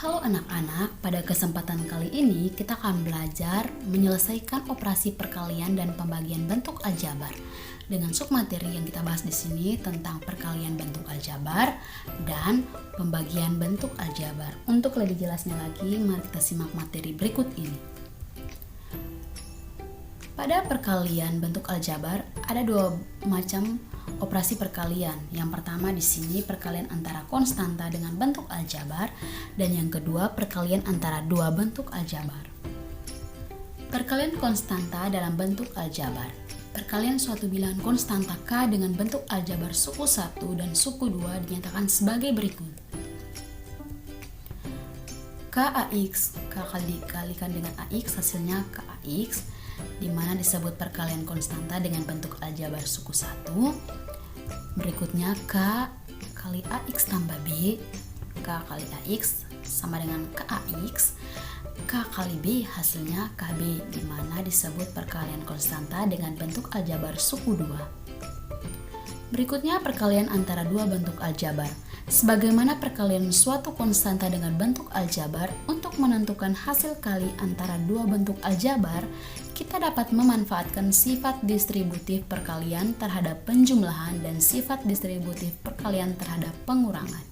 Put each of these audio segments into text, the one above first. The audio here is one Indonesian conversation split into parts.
Halo anak-anak, pada kesempatan kali ini kita akan belajar menyelesaikan operasi perkalian dan pembagian bentuk aljabar. Dengan submateri yang kita bahas di sini tentang perkalian bentuk aljabar dan pembagian bentuk aljabar. Untuk lebih jelasnya lagi, mari kita simak materi berikut ini. Pada perkalian bentuk aljabar ada dua macam operasi perkalian. Yang pertama di sini perkalian antara konstanta dengan bentuk aljabar dan yang kedua perkalian antara dua bentuk aljabar. Perkalian konstanta dalam bentuk aljabar. Perkalian suatu bilangan konstanta K dengan bentuk aljabar suku 1 dan suku 2 dinyatakan sebagai berikut. KAX, K kali dikalikan dengan AX hasilnya KAX, di mana disebut perkalian konstanta dengan bentuk aljabar suku 1. Berikutnya K kali AX tambah B, K kali AX sama dengan KAX, K kali B hasilnya KB, di mana disebut perkalian konstanta dengan bentuk aljabar suku 2. Berikutnya perkalian antara dua bentuk aljabar. Sebagaimana perkalian suatu konstanta dengan bentuk aljabar, untuk menentukan hasil kali antara dua bentuk aljabar, kita dapat memanfaatkan sifat distributif perkalian terhadap penjumlahan dan sifat distributif perkalian terhadap pengurangan.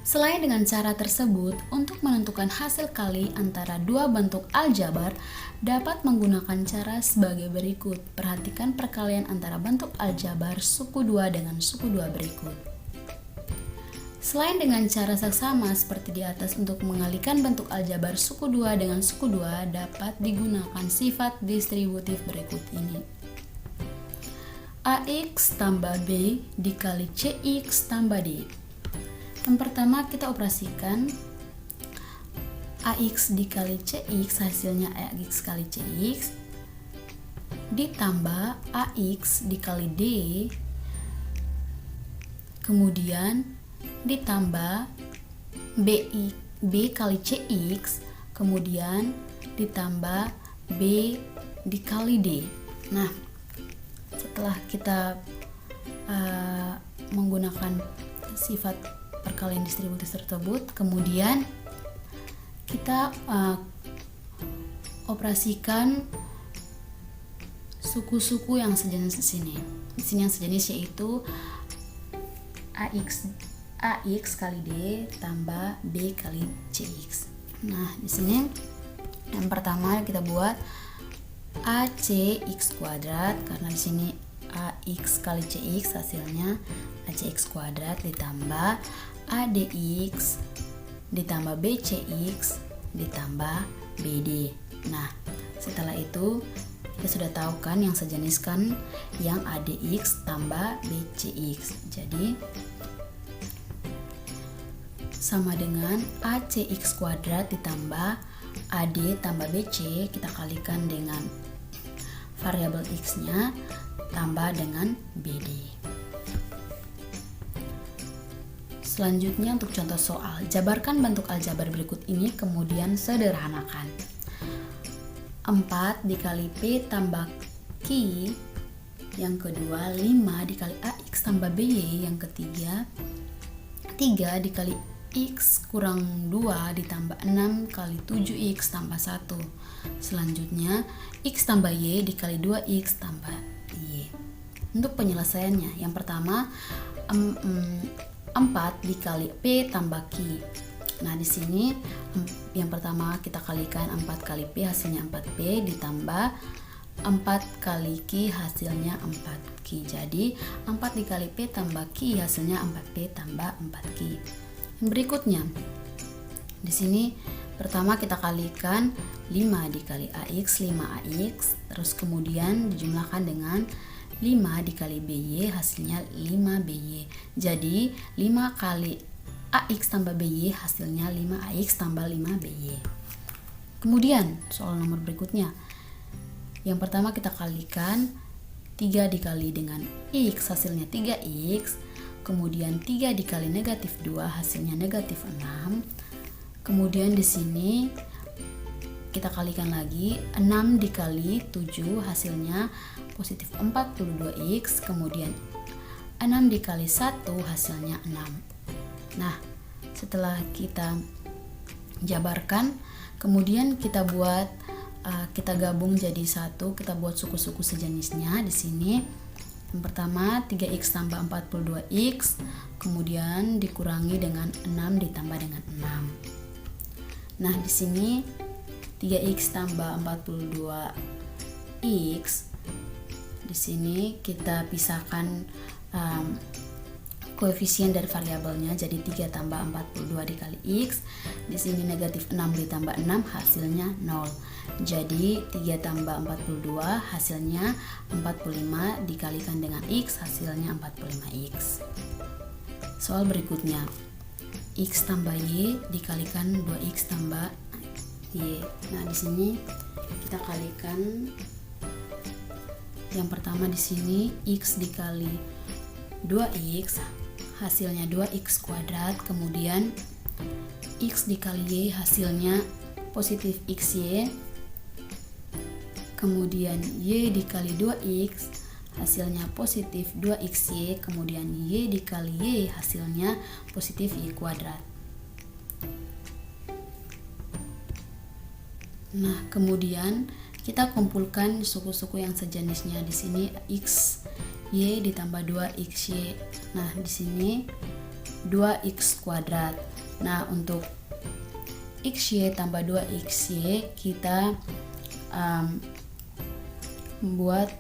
Selain dengan cara tersebut, untuk menentukan hasil kali antara dua bentuk aljabar dapat menggunakan cara sebagai berikut. Perhatikan perkalian antara bentuk aljabar suku 2 dengan suku 2 berikut. Selain dengan cara seksama seperti di atas untuk mengalihkan bentuk aljabar suku 2 dengan suku 2 dapat digunakan sifat distributif berikut ini. AX tambah B dikali CX tambah D. Yang pertama kita operasikan AX dikali CX hasilnya AX kali CX ditambah AX dikali D kemudian ditambah B kali CX kemudian ditambah B dikali D. Nah, setelah kita menggunakan sifat perkalian distributif tersebut, kemudian kita operasikan suku-suku yang sejenis di sini. Di sini yang sejenis yaitu AX kali D tambah B kali CX. Nah, di sini yang pertama kita buat ACX kuadrat, karena di sini AX kali CX hasilnya ACX kuadrat ditambah ADX ditambah BCX ditambah BD. Nah, setelah itu kita sudah tahu kan yang sejenis kan yang ADX tambah BCX. Jadi sama dengan ACX kuadrat ditambah AD tambah BC, kita kalikan dengan variabel X-nya tambah dengan BD. Selanjutnya untuk contoh soal, jabarkan bentuk aljabar berikut ini kemudian sederhanakan. 4 dikali P tambah Q, yang kedua 5 dikali AX tambah BY, yang ketiga 3 dikali X kurang 2 ditambah 6 kali 7X tambah 1. Selanjutnya X tambah Y dikali 2X tambah Y. Untuk penyelesaiannya, yang pertama 4 dikali P tambah Q. Nah, di sini yang pertama kita kalikan 4 kali P hasilnya 4P ditambah 4 kali Q hasilnya 4Q. Jadi 4 dikali P tambah Q hasilnya 4P tambah 4Q. Yang berikutnya, di sini pertama kita kalikan 5 dikali AX 5AX, terus kemudian dijumlahkan dengan 5 dikali BY hasilnya 5BY. Jadi 5 kali AX tambah BY hasilnya 5AX tambah 5BY. Kemudian soal nomor berikutnya, yang pertama kita kalikan 3 dikali dengan X hasilnya 3X, kemudian 3 dikali negatif 2 hasilnya negatif 6. Kemudian di sini kita kalikan lagi 6 dikali 7 hasilnya positif 42X, kemudian 6 dikali 1 hasilnya 6. Nah, Setelah kita jabarkan, kemudian kita buat kita gabung jadi satu, kita buat suku-suku sejenisnya di sini. Yang pertama 3x tambah 42x, kemudian dikurangi dengan 6 ditambah dengan 6. Nah, di sini 3x tambah 42x, di sini kita pisahkan koefisien dari variabelnya, jadi 3 tambah 42 dikali x. Di sini negatif 6 ditambah 6 hasilnya 0. Jadi 3 tambah 42 hasilnya 45 dikalikan dengan x, hasilnya 45x. Soal berikutnya, x tambah y dikalikan 2x tambah y. Nah, di sini kita kalikan. Yang pertama di sini x dikali 2x hasilnya 2x kuadrat, kemudian x dikali y hasilnya positif xy, kemudian y dikali 2x hasilnya positif 2xy, kemudian y dikali y hasilnya positif y kuadrat. Nah, kemudian kita kumpulkan suku-suku yang sejenisnya. Di sini x y ditambah 2xy. Nah, di sini 2x kuadrat. Nah, untuk xy tambah 2xy kita membuat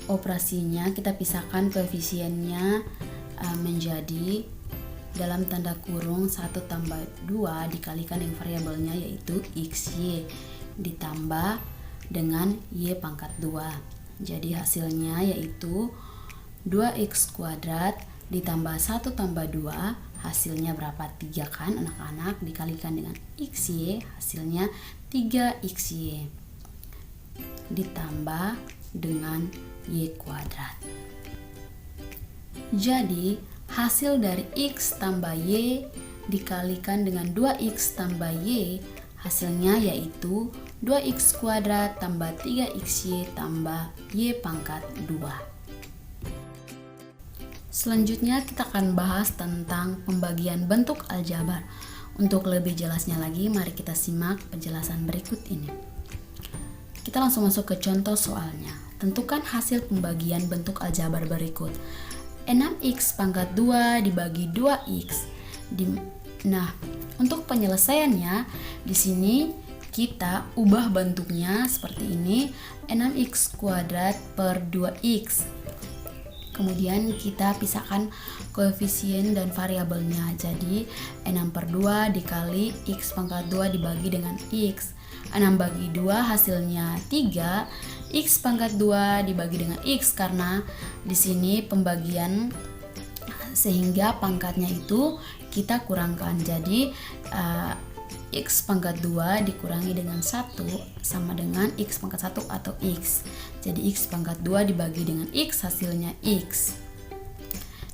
operasinya, kita pisahkan koefisiennya menjadi dalam tanda kurung 1 tambah 2 dikalikan yang variabelnya yaitu xy ditambah dengan y pangkat 2. Jadi hasilnya yaitu 2x kuadrat ditambah 1 tambah 2, hasilnya berapa? 3 kan anak-anak, dikalikan dengan xy hasilnya 3xy ditambah dengan y kuadrat. Jadi hasil dari x tambah y dikalikan dengan 2x tambah y, hasilnya yaitu 2x kuadrat tambah 3xy tambah y pangkat 2. Selanjutnya kita akan bahas tentang pembagian bentuk aljabar. Untuk lebih jelasnya lagi, mari kita simak penjelasan berikut ini. Kita langsung masuk ke contoh soalnya. Tentukan hasil pembagian bentuk aljabar berikut. 6x pangkat 2 dibagi 2x. Nah, untuk penyelesaiannya di sini kita ubah bentuknya seperti ini, 6x kuadrat per 2x. Kemudian kita pisahkan koefisien dan variabelnya. Jadi 6 per 2 dikali x pangkat 2 dibagi dengan x. 6 bagi 2 hasilnya 3, x pangkat 2 dibagi dengan x, karena di sini pembagian sehingga pangkatnya itu kita kurangkan. Jadi x pangkat 2 dikurangi dengan 1 sama dengan x pangkat 1 atau x. Jadi x pangkat 2 dibagi dengan x, hasilnya x.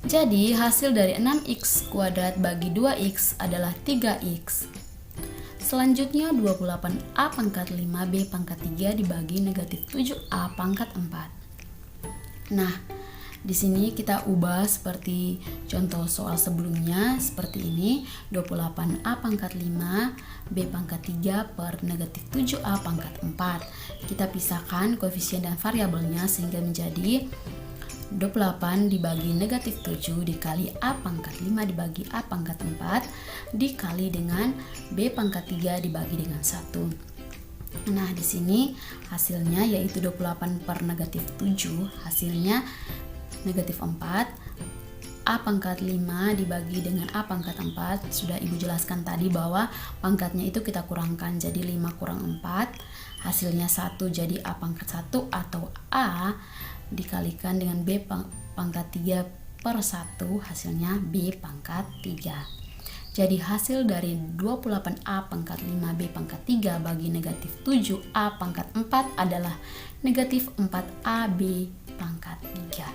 Jadi hasil dari 6x kuadrat bagi 2x adalah 3x. Selanjutnya 28a pangkat 5b pangkat 3 dibagi negatif 7a pangkat 4. Nah, di sini kita ubah seperti contoh soal sebelumnya seperti ini. 28a pangkat 5 b pangkat 3 per negatif 7a pangkat 4. Kita pisahkan koefisien dan variabelnya sehingga menjadi 28 dibagi negatif 7 dikali a pangkat 5 dibagi a pangkat 4 dikali dengan b pangkat 3 dibagi dengan 1. Nah, di sini hasilnya yaitu 28 per negatif 7, hasilnya negatif 4. A pangkat 5 dibagi dengan A pangkat 4. Sudah Ibu jelaskan tadi bahwa pangkatnya itu kita kurangkan. Jadi 5 kurang 4 hasilnya 1. Jadi A pangkat 1 atau A dikalikan dengan B pangkat 3 per 1, hasilnya B pangkat 3. Jadi hasil dari 28A pangkat 5B pangkat 3 bagi negatif 7A pangkat 4 adalah negatif 4AB pangkat 3.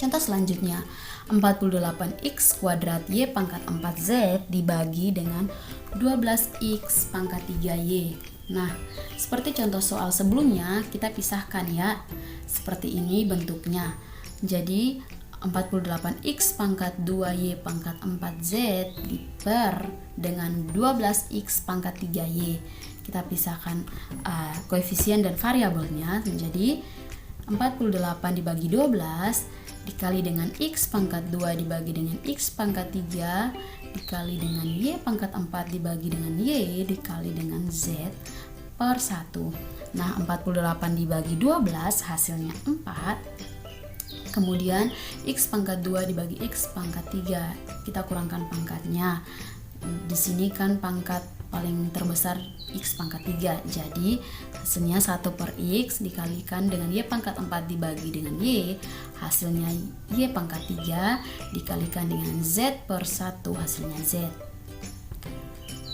Contoh selanjutnya, 48x kuadrat y pangkat 4z dibagi dengan 12x pangkat 3y. Nah, seperti contoh soal sebelumnya, kita pisahkan ya. Seperti ini bentuknya. Jadi 48x pangkat 2y pangkat 4z diper dengan 12x pangkat 3y. Kita pisahkan koefisien dan variabelnya menjadi 48 dibagi 12 dikali dengan x pangkat 2 dibagi dengan x pangkat 3 dikali dengan y pangkat 4 dibagi dengan y dikali dengan z per 1. Nah, 48 dibagi 12 hasilnya 4. Kemudian x pangkat 2 dibagi x pangkat 3, kita kurangkan pangkatnya. Di sini kan pangkat paling terbesar x pangkat 3, jadi hasilnya 1 per x dikalikan dengan y pangkat 4 dibagi dengan y, hasilnya y pangkat 3 dikalikan dengan z per 1, hasilnya z.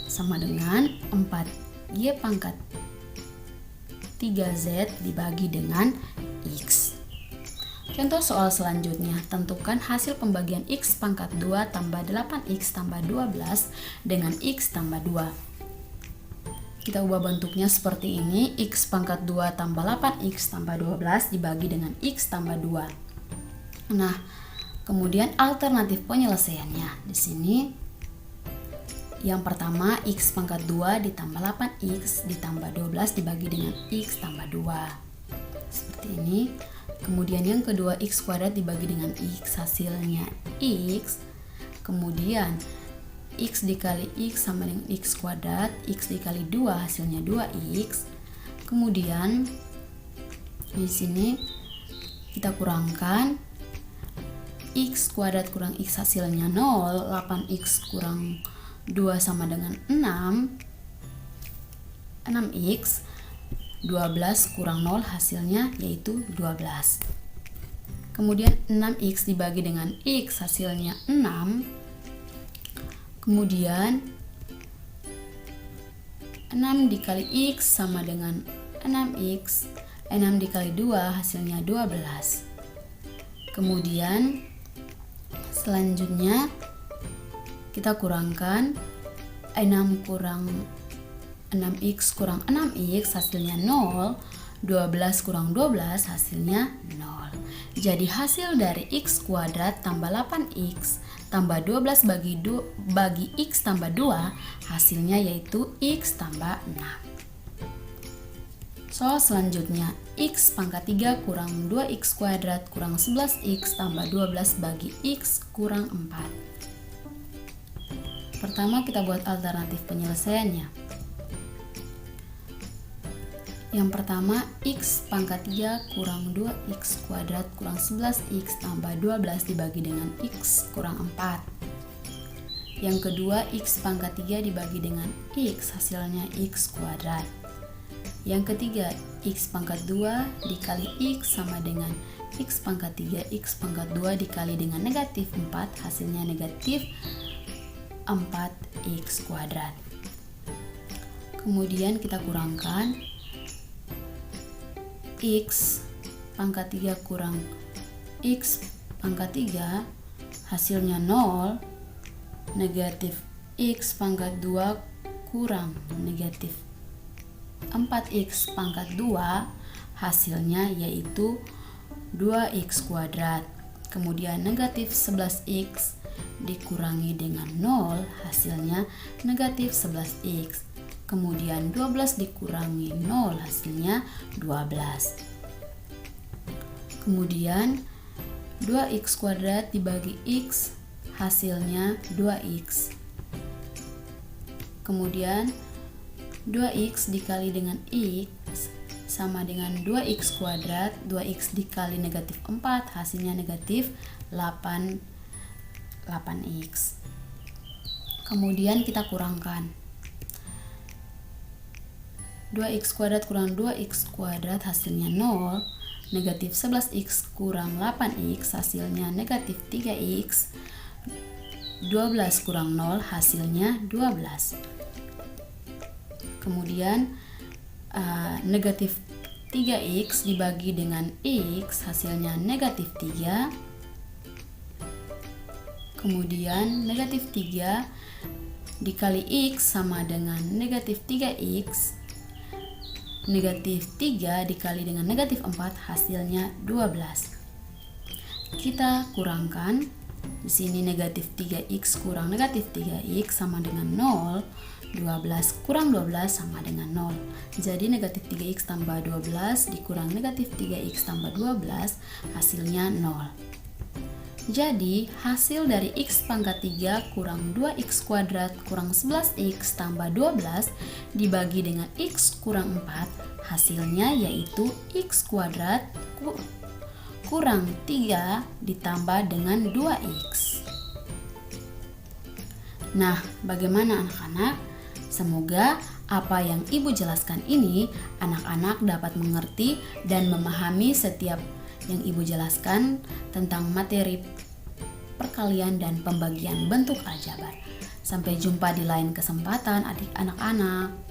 Sama dengan 4y pangkat 3z dibagi dengan x. Contoh soal selanjutnya, tentukan hasil pembagian x pangkat 2 tambah 8x tambah 12 dengan x tambah 2. Kita ubah bentuknya seperti ini, x pangkat 2 tambah 8x tambah 12 dibagi dengan x tambah 2. Nah, kemudian alternatif penyelesaiannya. Di sini yang pertama x pangkat 2 ditambah 8x ditambah 12 dibagi dengan x tambah 2. Seperti ini. Kemudian yang kedua x kuadrat dibagi dengan x, hasilnya x. Kemudian x dikali x sama dengan x kuadrat, x dikali 2 hasilnya 2x. Kemudian di sini kita kurangkan x kuadrat kurang x hasilnya 0, 8x kurang 2 sama dengan 6x. 12 kurang 0 hasilnya yaitu 12. Kemudian 6x dibagi dengan x hasilnya 6. Kemudian 6 dikali x sama dengan 6x. 6 dikali 2 hasilnya 12. Kemudian selanjutnya kita kurangkan 6 kurang 6x kurang 6x hasilnya 0, 12 kurang 12 hasilnya 0. Jadi hasil dari x kuadrat tambah 8x tambah 12 bagi x tambah 2 hasilnya yaitu x tambah 6. Soal selanjutnya, x pangkat 3 kurang 2x kuadrat kurang 11x tambah 12 bagi x kurang 4. Pertama kita buat alternatif penyelesaiannya. Yang pertama, x pangkat 3 kurang 2x kuadrat kurang 11x tambah 12 dibagi dengan x kurang 4. Yang kedua, x pangkat 3 dibagi dengan x, hasilnya x kuadrat. Yang ketiga, x pangkat 2 dikali x sama dengan x pangkat 3, x pangkat 2 dikali dengan negatif 4, hasilnya negatif 4x kuadrat. Kemudian kita kurangkan x pangkat 3 kurang x pangkat 3 hasilnya 0, negatif x pangkat 2 kurang negatif 4x pangkat 2 hasilnya yaitu 2x kuadrat. Kemudian negatif 11x dikurangi dengan 0 hasilnya negatif 11x. Kemudian 12 dikurangi 0 hasilnya 12. Kemudian 2x kuadrat dibagi x hasilnya 2x. Kemudian 2x dikali dengan x sama dengan 2x kuadrat, 2x dikali negatif 4 hasilnya negatif 8x. Kemudian kita kurangkan 2x kuadrat kurang 2x kuadrat hasilnya 0, negatif 11x kurang 8x hasilnya negatif 3x, 12 kurang 0 hasilnya 12. Kemudian negatif 3x dibagi dengan x hasilnya negatif 3. Kemudian negatif 3 dikali x sama dengan negatif 3x. Negatif 3 dikali dengan negatif 4 hasilnya 12. Kita kurangkan. Di sini negatif 3x kurang negatif 3x sama dengan 0. 12 kurang 12 sama dengan 0. Jadi negatif 3x tambah 12 dikurang negatif 3x tambah 12 hasilnya 0. Jadi hasil dari x pangkat 3 kurang 2x kuadrat kurang 11x tambah 12 dibagi dengan x kurang 4 hasilnya yaitu x kuadrat kurang 3 ditambah dengan 2x. Nah, bagaimana anak-anak? Semoga apa yang Ibu jelaskan ini anak-anak dapat mengerti dan memahami setiap yang Ibu jelaskan tentang materi perkalian dan pembagian bentuk aljabar. Sampai jumpa di lain kesempatan adik anak-anak.